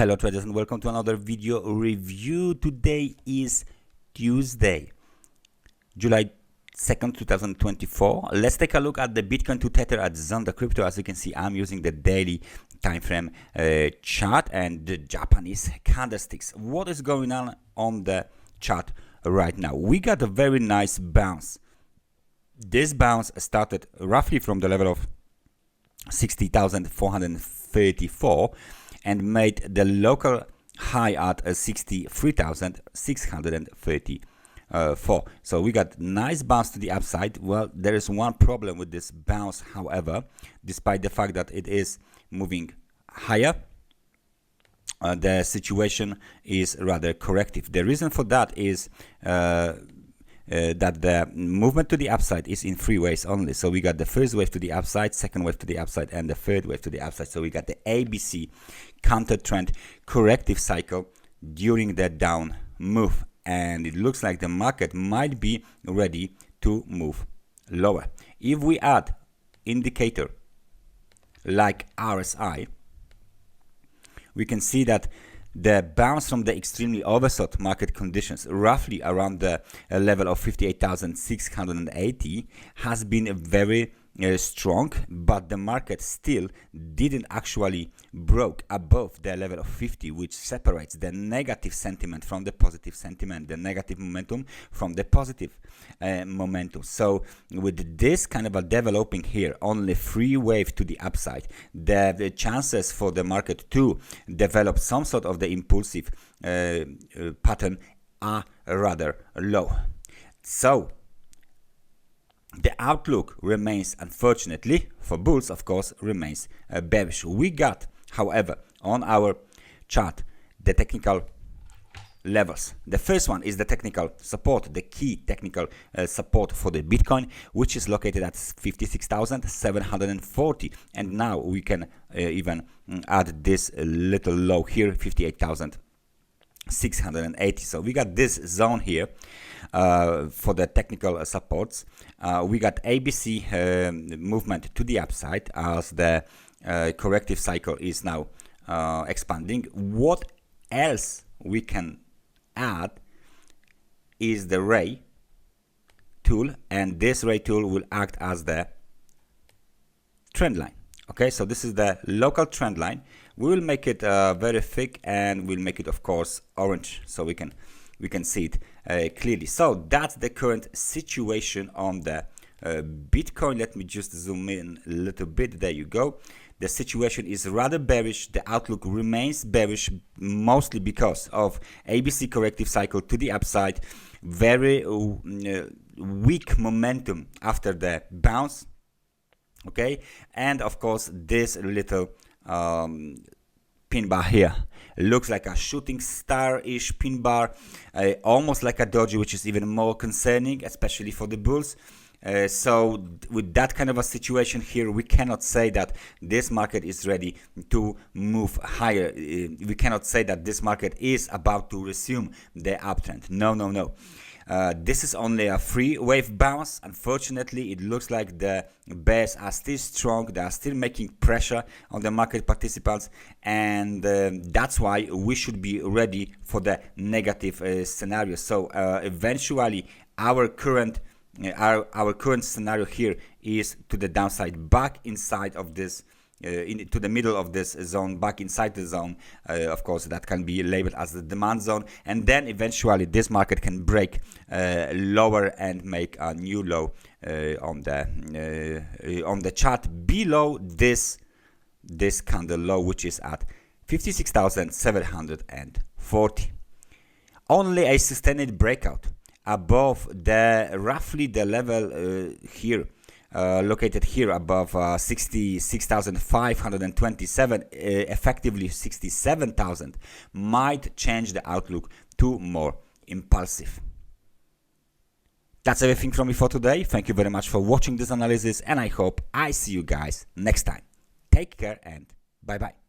Hello traders and welcome to another video review. Today is Tuesday, July 2nd, 2024. Let's take a look at the Bitcoin to Tether at Zondacrypto. As you can see, I'm using the daily time frame chart and the Japanese candlesticks. What is going on the chart right now? We got a very nice bounce. This bounce started roughly from the level of 60,434 and made the local high at 63,634. So we got nice bounce to the upside. Well, there is one problem with this bounce, however, despite the fact that it is moving higher, the situation is rather corrective. The reason for that is that the movement to the upside is in three waves only. So we got the first wave to the upside, second wave to the upside, and the third wave to the upside. So we got the ABC counter trend corrective cycle during the down move, and it looks like the market might be ready to move lower. If we add indicator like RSI, we can see that the bounce from the extremely oversold market conditions, roughly around the level of 58,680, has been very strong, but the market still didn't actually broke above the level of 50, which separates the negative sentiment from the positive sentiment, the negative momentum from the positive momentum. So with this kind of a developing here, only free wave to the upside, the chances for the market to develop some sort of the impulsive pattern are rather low. So the outlook remains, unfortunately, for bulls, of course, remains bearish. We got, however, on our chart, the technical levels. The first one is the technical support, the key technical support for the Bitcoin, which is located at 56,740. And now we can even add this little low here, 58,680. So we got this zone here for the technical supports. We got ABC movement to the upside as the corrective cycle is now expanding. What else we can add is the ray tool, and this ray tool will act as the trend line. Okay, so this is the local trend line. We will make it very thick, and we'll make it, of course, orange, so we can see it clearly. So that's the current situation on the Bitcoin. Let me just zoom in a little bit. There you go. The situation is rather bearish. The outlook remains bearish, mostly because of ABC corrective cycle to the upside, very weak momentum after the bounce. Okay, and of course this little pin bar here looks like a shooting star-ish pin bar, almost like a doji, which is even more concerning, especially for the bulls. So with that kind of a situation here, we cannot say that this market is ready to move higher. We cannot say that this market is about to resume the uptrend. No. This is only a free wave bounce. Unfortunately, it looks like the bears are still strong. They are still making pressure on the market participants, and that's why we should be ready for the negative scenario. So eventually, our current scenario here is to the downside, back inside of this, to the middle of this zone, back inside the zone. Of course, that can be labeled as the demand zone, and then eventually this market can break lower and make a new low on the chart below this candle low, which is at 56,740. Only a sustained breakout above the roughly the level here, located here above 66,527, effectively 67,000, might change the outlook to more impulsive. That's everything from me for today. Thank you very much for watching this analysis, and I hope I see you guys next time. Take care and bye bye.